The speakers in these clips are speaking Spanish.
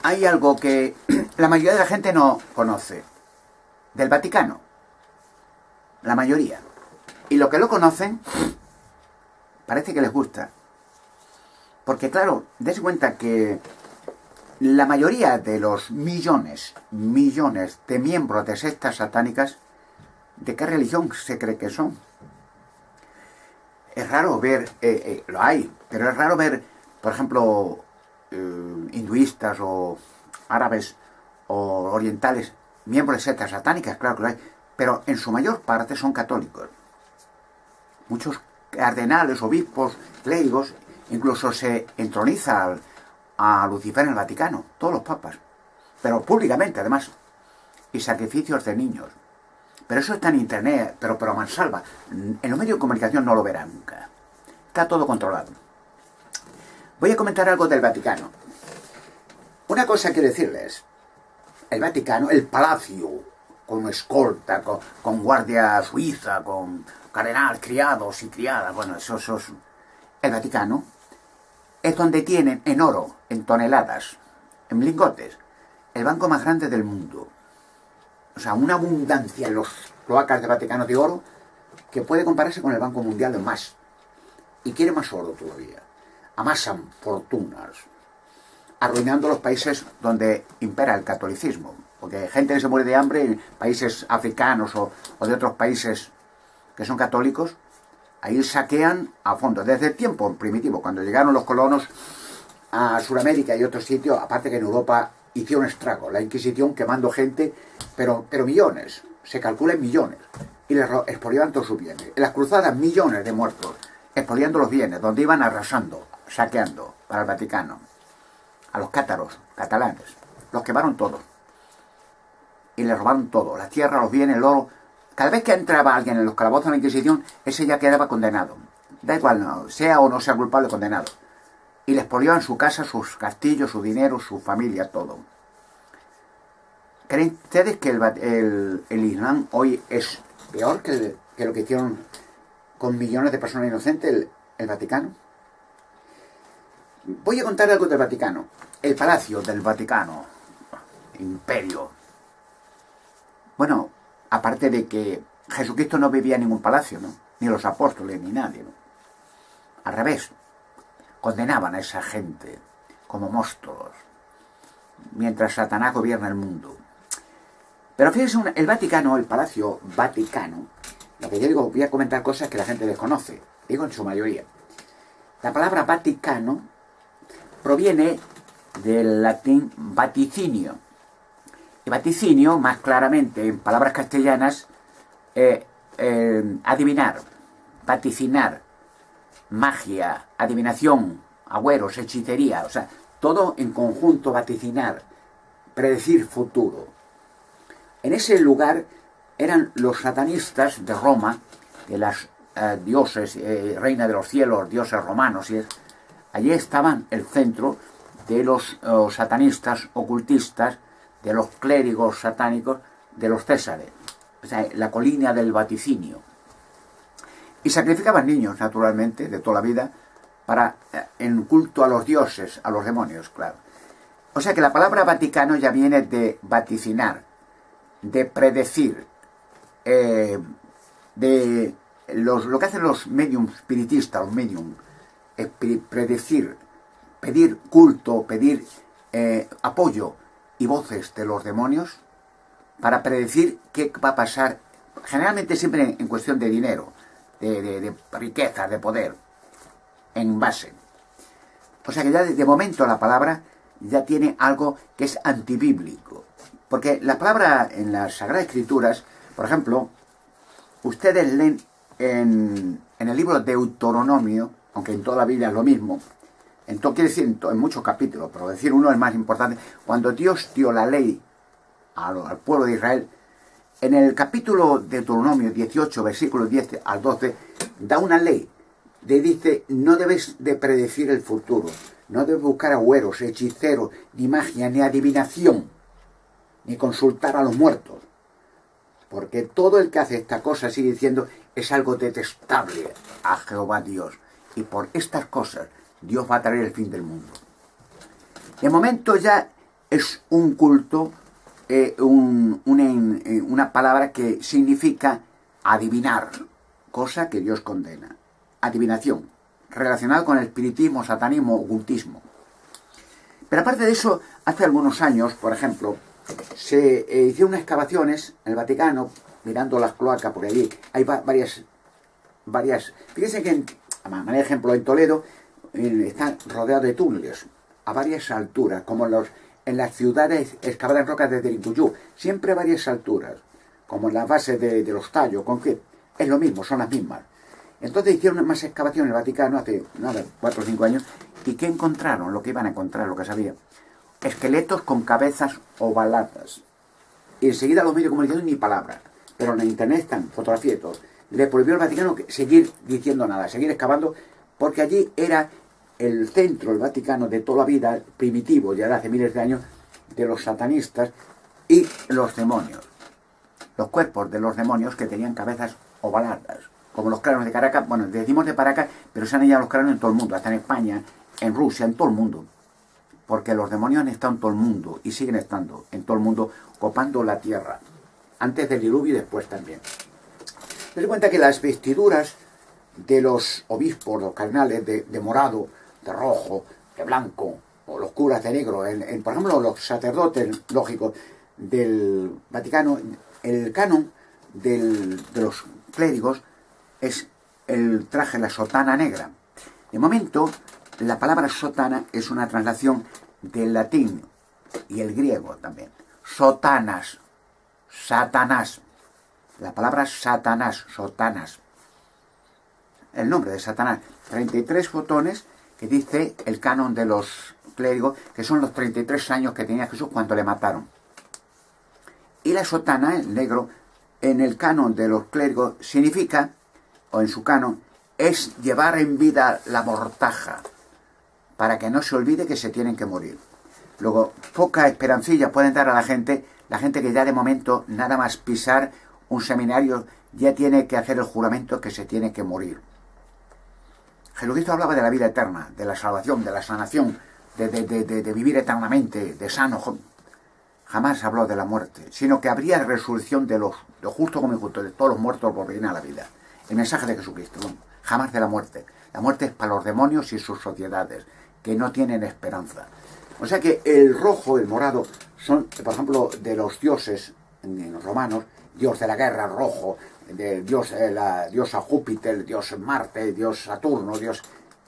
hay algo que la mayoría de la gente no conoce. Del Vaticano. La mayoría. Y los que lo conocen, parece que les gusta. Porque claro, des cuenta que la mayoría de los millones de miembros de sectas satánicas, ¿de qué religión se cree que son? Es raro ver, lo hay, pero es raro ver, por ejemplo, hinduistas o árabes o orientales, miembros de sectas satánicas, claro que lo hay, pero en su mayor parte son católicos. Muchos cardenales, obispos, clérigos, incluso se entroniza a Lucifer en el Vaticano, todos los papas, pero públicamente además, y sacrificios de niños. Pero eso está en internet, pero a mansalva. En los medios de comunicación no lo verá nunca. Está todo controlado. Voy a comentar algo del Vaticano. Una cosa quiero decirles. El Vaticano, el palacio, con escolta, con guardia suiza, con cardenal, criados y criadas, bueno, eso es... El Vaticano es donde tienen en oro, en toneladas, en lingotes, el banco más grande del mundo. O sea, una abundancia en los cloacas del Vaticano de oro que puede compararse con el Banco Mundial de más. Y quiere más oro todavía. Amasan fortunas, arruinando los países donde impera el catolicismo. Porque gente que se muere de hambre en países africanos o de otros países que son católicos, ahí saquean a fondo. Desde el tiempo primitivo, cuando llegaron los colonos a Sudamérica y otros sitios, aparte que en Europa hicieron estrago, la Inquisición quemando gente, pero millones, se calcula en millones, y les expoliaban todos sus bienes. En las cruzadas, millones de muertos, expoliando los bienes, donde iban arrasando, saqueando para el Vaticano. A los cátaros, catalanes, los quemaron todos. Y les robaron todo, la tierra, los bienes, el oro. Cada vez que entraba alguien en los calabozos de la Inquisición, ese ya quedaba condenado. Da igual, no, sea o no sea culpable, condenado. Y les expoliaban su casa, sus castillos, su dinero, su familia, todo. ¿Creen ustedes que el Islam hoy es peor que lo que hicieron con millones de personas inocentes el Vaticano? Voy a contar algo del Vaticano. El Palacio del Vaticano, imperio. Bueno, aparte de que Jesucristo no vivía en ningún palacio, ¿no? Ni los apóstoles, ni nadie, ¿no? Al revés, condenaban a esa gente como monstruos, mientras Satanás gobierna el mundo. Pero fíjense, el Vaticano, el Palacio Vaticano, lo que yo digo, voy a comentar cosas que la gente desconoce, digo en su mayoría. La palabra Vaticano proviene del latín vaticinio. Y vaticinio, más claramente, en palabras castellanas, adivinar, vaticinar, magia, adivinación, agüeros, hechicería, o sea, todo en conjunto, vaticinar, predecir futuro. En ese lugar eran los satanistas de Roma, de las dioses, reina de los cielos, dioses romanos, y allí estaban el centro de los satanistas ocultistas, de los clérigos satánicos, de los césares, o sea, la colina del vaticinio. Y sacrificaban niños, naturalmente, de toda la vida, en culto a los dioses, a los demonios, claro. O sea que la palabra Vaticano ya viene de vaticinar, de predecir, lo que hacen los medium espiritistas, los medium, es predecir, pedir culto, pedir apoyo y voces de los demonios para predecir qué va a pasar, generalmente siempre en cuestión de dinero, de riqueza, de poder, en base. O sea que ya de momento la palabra ya tiene algo que es antibíblico. Porque la palabra en las Sagradas Escrituras, por ejemplo, ustedes leen en el libro de Deuteronomio, aunque en toda la Biblia es lo mismo, quiere decir en muchos capítulos, pero decir uno es más importante, cuando Dios dio la ley al pueblo de Israel, en el capítulo de Deuteronomio 18, versículos 10 al 12, da una ley, le dice, no debes de predecir el futuro, no debes buscar agüeros, hechiceros, ni magia, ni adivinación, ni consultar a los muertos, porque todo el que hace esta cosa, sigue diciendo, es algo detestable a Jehová Dios, y por estas cosas Dios va a traer el fin del mundo. De momento ya es un culto, una palabra que significa adivinar, cosa que Dios condena. Adivinación, relacionado con el espiritismo, satanismo, ocultismo. Pero aparte de eso, hace algunos años, por ejemplo, se hicieron unas excavaciones en el Vaticano, mirando las cloacas, porque allí hay varias. Fíjense que, a manera de ejemplo, en Toledo están rodeados de túneles a varias alturas, como en las ciudades excavadas en rocas de Telincuyú, siempre a varias alturas, como en las bases de los tallos, con que es lo mismo, son las mismas. Entonces hicieron más excavaciones en el Vaticano hace 4 o 5 años, y ¿qué encontraron? Lo que iban a encontrar, lo que sabían. Esqueletos con cabezas ovaladas. Y enseguida los medios de comunicación ni palabras. Pero en internet están fotografías y todo. Le prohibió al Vaticano seguir diciendo nada, seguir excavando, porque allí era el centro, el Vaticano, de toda la vida, primitivo, ya de hace miles de años, de los satanistas y los demonios. Los cuerpos de los demonios que tenían cabezas ovaladas, como los cráneos de Caracas. Bueno, decimos de Paracas, pero se han hallado los cráneos en todo el mundo, hasta en España, en Rusia, en todo el mundo. Porque los demonios han estado en todo el mundo y siguen estando en todo el mundo, copando la tierra, antes del diluvio y después también. Se da cuenta que las vestiduras de los obispos, los cardenales, de morado, de rojo, de blanco, o los curas de negro, por ejemplo, los sacerdotes, lógicos, del Vaticano, el canon de los clérigos es el traje, la sotana negra. De momento, la palabra sotana es una traslación del latín y el griego también. Sotanas, Satanás. La palabra Satanás, sotanas. El nombre de Satanás. 33 fotones que dice el canon de los clérigos, que son los 33 años que tenía Jesús cuando le mataron. Y la sotana, el negro, en el canon de los clérigos significa, o en su canon, es llevar en vida la mortaja, para que no se olvide que se tienen que morir. Luego, poca esperancilla pueden dar a la gente que ya de momento, nada más pisar un seminario, ya tiene que hacer el juramento que se tiene que morir. Jesucristo hablaba de la vida eterna, de la salvación, de la sanación, de vivir eternamente, de sano. Jamás habló de la muerte, sino que habría resurrección de los justos como injustos, de todos los muertos volverían a la vida. El mensaje de Jesucristo, ¿no? Jamás de la muerte. La muerte es para los demonios y sus sociedades, que no tienen esperanza. O sea que el rojo, el morado, son, por ejemplo, de los dioses en los romanos, dios de la guerra, rojo, la diosa Júpiter, dios Marte, dios Saturno,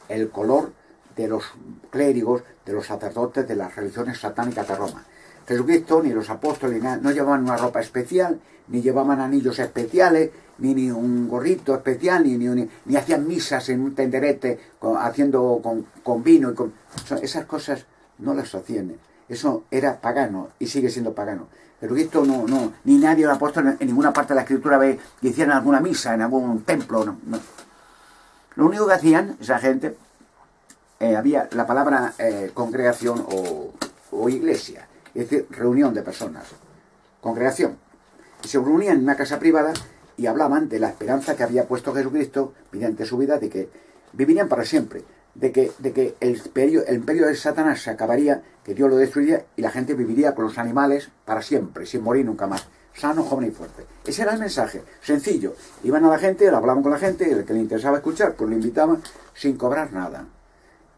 el color de los clérigos, de los sacerdotes de las religiones satánicas de Roma. Jesucristo ni los apóstoles no llevaban una ropa especial, ni llevaban anillos especiales, ni un gorrito especial, ni hacían misas en un tenderete haciendo con vino. Esas cosas no las hacían. Eso era pagano y sigue siendo pagano. Jesucristo ni nadie de los apóstoles en ninguna parte de la Escritura ve que hicieran alguna misa en algún templo. No. Lo único que hacían esa gente, había la palabra congregación o iglesia. Es decir, reunión de personas, congregación. Y se reunían en una casa privada y hablaban de la esperanza que había puesto Jesucristo mediante su vida, de que vivirían para siempre, de que el imperio de Satanás se acabaría, que Dios lo destruiría y la gente viviría con los animales para siempre, sin morir nunca más. Sano, joven y fuerte. Ese era el mensaje, sencillo. Iban a la gente, hablaban con la gente, el que le interesaba escuchar, pues le invitaban sin cobrar nada.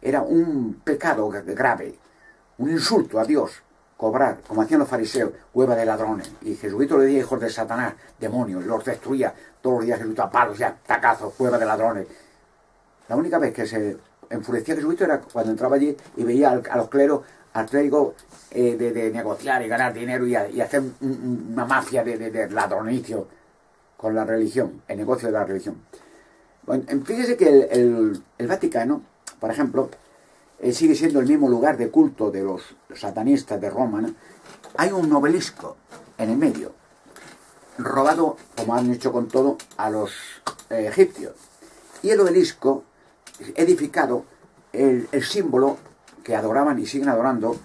Era un pecado grave, un insulto a Dios. Cobrar, como hacían los fariseos, hueva de ladrones. Y Jesucristo le decía hijos de Satanás, demonios, los destruía todos los días Jesucristo a palos y a tacazos, hueva de ladrones. La única vez que se enfurecía Jesucristo era cuando entraba allí y veía a los cleros, al clérigo de negociar y ganar dinero y hacer una mafia de ladronicio con la religión, el negocio de la religión. Bueno, fíjese que el Vaticano, por ejemplo, sigue siendo el mismo lugar de culto de los satanistas de Roma, ¿no? Hay un obelisco en el medio, robado, como han hecho con todo, a los egipcios. Y el obelisco, edificado, el símbolo que adoraban y siguen adorando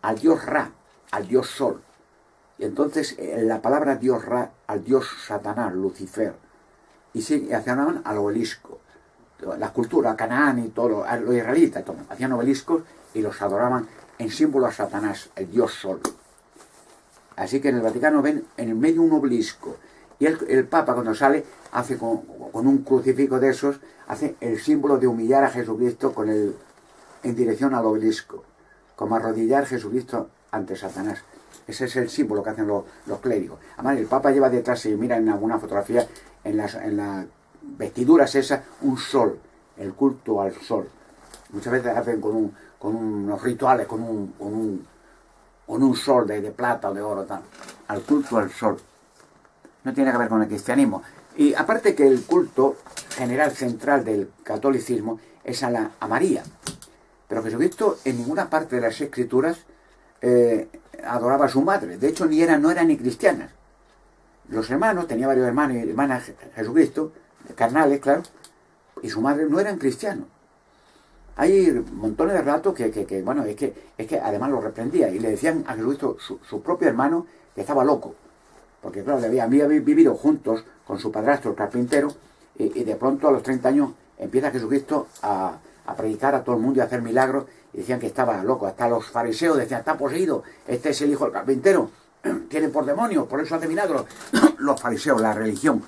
al dios Ra, al dios Sol. Y entonces la palabra dios Ra, al dios Satanás, Lucifer. Y adoraban al obelisco. La cultura, Canaán y todo, los israelitas, hacían obeliscos y los adoraban en símbolo a Satanás, el dios Sol. Así que en el Vaticano ven en el medio un obelisco. Y el Papa cuando sale hace con un crucifijo de esos, hace el símbolo de humillar a Jesucristo en dirección al obelisco. Como arrodillar a Jesucristo ante Satanás. Ese es el símbolo que hacen los clérigos. Además el Papa lleva detrás, si miran en alguna fotografía, en las vestiduras esas, un sol. El culto al sol. Muchas veces hacen con unos rituales, con un sol de plata o de oro, tal. Al culto al sol. No tiene que ver con el cristianismo. Y aparte que el culto general central del catolicismo es a María. Pero Jesucristo en ninguna parte de las escrituras adoraba a su madre. De hecho no eran ni cristianas. Los hermanos, tenía varios hermanos y hermanas Jesucristo, carnales, claro, y su madre no eran cristianos. Hay montones de relatos que bueno, es que además lo reprendía y le decían a Jesucristo, su propio hermano, que estaba loco. Porque claro, había vivido juntos con su padrastro, el carpintero, y de pronto a los 30 años empieza Jesucristo a predicar a todo el mundo y a hacer milagros, y decían que estaba loco. Hasta los fariseos decían, está poseído, este es el hijo del carpintero, tiene por demonios, por eso hace milagros. Los fariseos, la religión,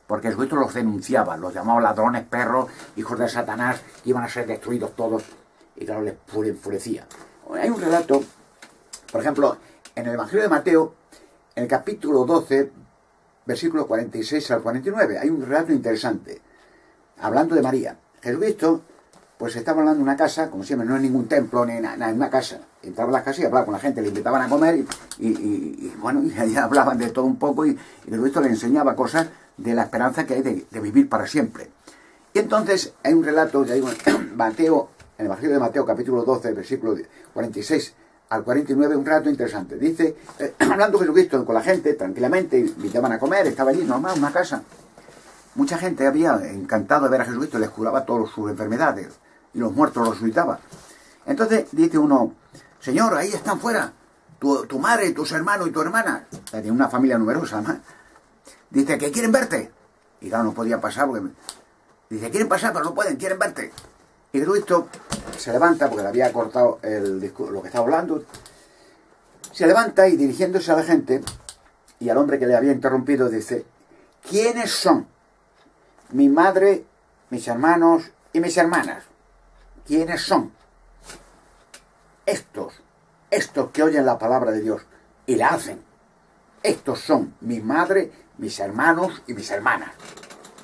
porque Jesucristo los denunciaba, los llamaba ladrones, perros, hijos de Satanás, que iban a ser destruidos todos, y claro, les enfurecía. Hay un relato, por ejemplo, en el Evangelio de Mateo, en el capítulo 12, versículos 46 al 49, hay un relato interesante, hablando de María. Jesucristo, pues estaba hablando de una casa, como siempre, no es ningún templo ni nada, es una casa. Entraba a las casas y hablaba con la gente, le invitaban a comer y bueno, y ahí hablaban de todo un poco y Jesucristo le enseñaba cosas de la esperanza que hay de vivir para siempre. Y entonces hay un relato, ya digo, Mateo, en el Evangelio de Mateo, capítulo 12, versículo 46 al 49, un relato interesante. Dice, hablando Jesucristo con la gente, tranquilamente, invitaban a comer, estaba allí, normal, una casa. Mucha gente había encantado de ver a Jesucristo, les curaba todas sus enfermedades y los muertos los resucitaba. Entonces dice uno, Señor, ahí están fuera, tu madre, tus hermanos y tu hermana. Tiene una familia numerosa, ¿no? Dice que quieren verte. Y claro, no podía pasar porque... Dice, quieren pasar, pero no pueden, quieren verte. Y Jesucristo se levanta, porque le había cortado el discurso, lo que estaba hablando. Se levanta y dirigiéndose a la gente y al hombre que le había interrumpido, dice, ¿quiénes son mi madre, mis hermanos y mis hermanas? ¿Quiénes son? Estos que oyen la palabra de Dios y la hacen. Estos son mi madre, mis hermanos y mis hermanas.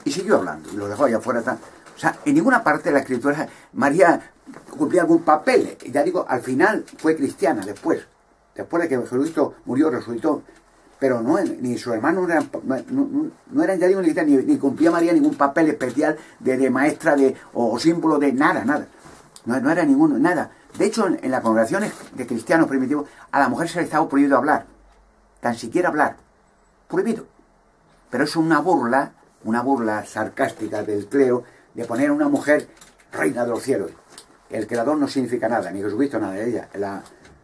Y siguió hablando, y lo dejó allá afuera. O sea, en ninguna parte de la escritura María cumplía algún papel. Ya digo, al final fue cristiana, después de que Jesucristo murió, resucitó. Pero no, ni sus hermanos no eran, ya digo, ni cumplía María ningún papel especial de maestra o símbolo de nada. No era ninguno, nada. De hecho, en las congregaciones de cristianos primitivos, a la mujer se le estaba prohibido hablar. Tan siquiera hablar. Prohibido. Pero es una burla sarcástica del clero de poner a una mujer reina de los cielos. El creador no significa nada, ni Jesucristo nada de ella.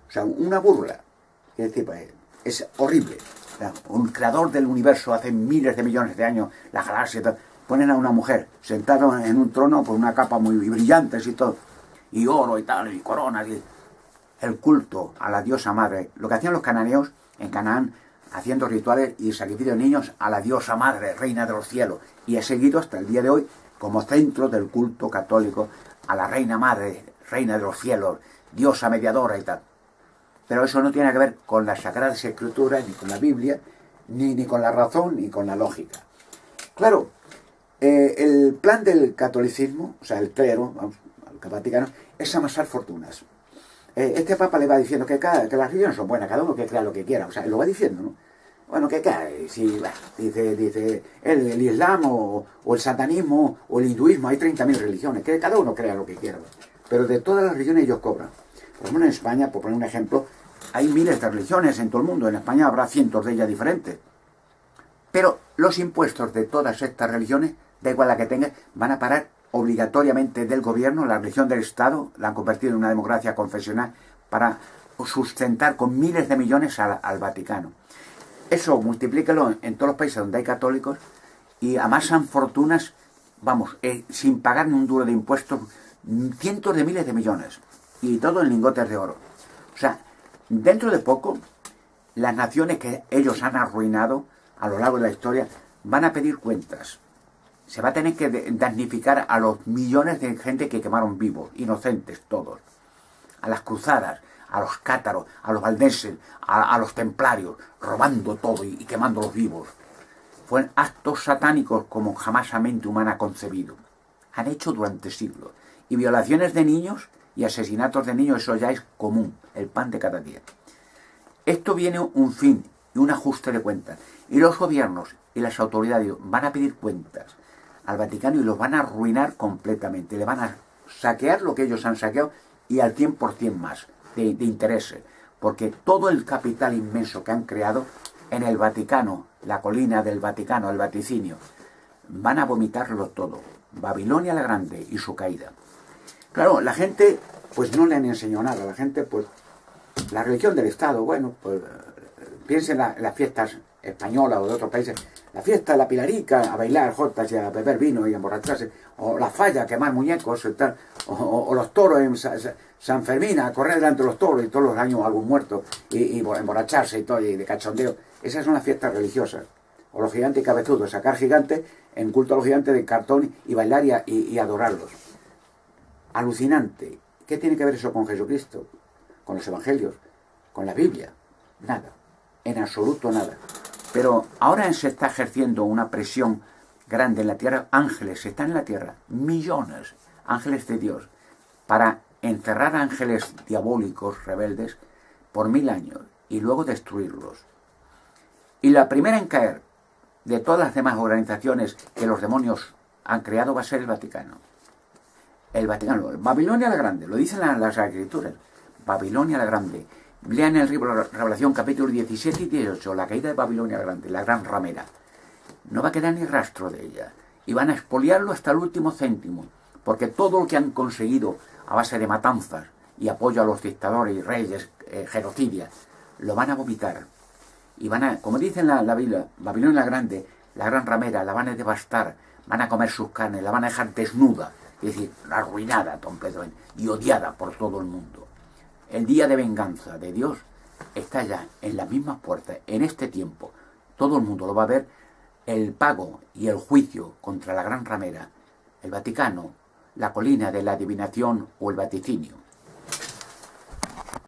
O sea, una burla. Es decir, es horrible. Un creador del universo hace miles de millones de años, la galaxia y tal. Ponen a una mujer sentada en un trono con una capa muy brillante y todo. Y oro y tal, y coronas. Y el culto a la diosa madre. Lo que hacían los cananeos en Canaán, haciendo rituales y sacrificios de niños a la diosa madre, reina de los cielos. Y he seguido hasta el día de hoy como centro del culto católico a la reina madre, reina de los cielos, diosa mediadora y tal. Pero eso no tiene que ver con las Sagradas Escrituras, ni con la Biblia, ni con la razón, ni con la lógica. Claro, el plan del catolicismo, o sea, el clero, vamos, el Vaticano, es amasar fortunas. Este Papa le va diciendo que las religiones son buenas, cada uno que crea lo que quiera, o sea, lo va diciendo, ¿no? Bueno, que cae, si, dice el Islam o el satanismo o el hinduismo, hay 30.000 religiones, que cada uno crea lo que quiera, pero de todas las religiones ellos cobran. Por ejemplo, en España, por poner un ejemplo, hay miles de religiones en todo el mundo, en España habrá cientos de ellas diferentes. Pero los impuestos de todas estas religiones, da igual la que tengan, van a parar obligatoriamente del gobierno, la religión del Estado, la han convertido en una democracia confesional para sustentar con miles de millones al Vaticano. Eso multiplícalo en todos los países donde hay católicos y amasan fortunas, vamos, sin pagar ni un duro de impuestos, cientos de miles de millones y todo en lingotes de oro. O sea, dentro de poco, las naciones que ellos han arruinado a lo largo de la historia van a pedir cuentas. Se va a tener que damnificar a los millones de gente que quemaron vivos, inocentes todos. A las cruzadas, a los cátaros, a los valdenses, a los templarios, robando todo y quemándolos vivos. Fueron actos satánicos como jamás la mente humana ha concebido. Han hecho durante siglos. Y violaciones de niños y asesinatos de niños, eso ya es común, el pan de cada día. Esto viene un fin y un ajuste de cuentas. Y los gobiernos y las autoridades van a pedir cuentas al Vaticano y los van a arruinar completamente. Le van a saquear lo que ellos han saqueado y al 100% más de intereses. Porque todo el capital inmenso que han creado en el Vaticano, la colina del Vaticano, el vaticinio, van a vomitarlo todo. Babilonia la Grande y su caída. Claro, la gente pues no le han enseñado nada. La gente pues, la religión del Estado, bueno, pues piensen en las fiestas españolas o de otros países, la fiesta de la Pilarica, a bailar jotas y a beber vino y a emborracharse, o la falla, a quemar muñecos y tal, o los toros en San Fermín, a correr delante de los toros y todos los años algún muerto y emborracharse y todo, y de cachondeo. Esas son las fiestas religiosas. O los gigantes cabezudos, sacar gigantes en culto a los gigantes de cartón y bailar y adorarlos. Alucinante. ¿Qué tiene que ver eso con Jesucristo? Con los evangelios, con la Biblia. Nada. En absoluto nada. Pero ahora se está ejerciendo una presión grande en la tierra. Ángeles están en la tierra, millones, ángeles de Dios, para encerrar ángeles diabólicos, rebeldes, por 1000 años y luego destruirlos. Y la primera en caer de todas las demás organizaciones que los demonios han creado va a ser el Vaticano. El Vaticano, Babilonia la Grande, lo dicen las escrituras. Babilonia la Grande. Lean el libro Revelación capítulo 17 y 18, la caída de Babilonia la Grande, la gran ramera. No va a quedar ni rastro de ella. Y van a expoliarlo hasta el último céntimo. Porque todo lo que han conseguido a base de matanzas y apoyo a los dictadores y reyes, genocidias, lo van a vomitar. Y van a, como dicen la Biblia, Babilonia la Grande, la gran ramera, la van a devastar, van a comer sus carnes, la van a dejar desnuda, es decir, arruinada completamente y odiada por todo el mundo. El día de venganza de Dios está ya en las mismas puertas, en este tiempo. Todo el mundo lo va a ver, el pago y el juicio contra la gran ramera, el Vaticano, la colina de la adivinación o el vaticinio.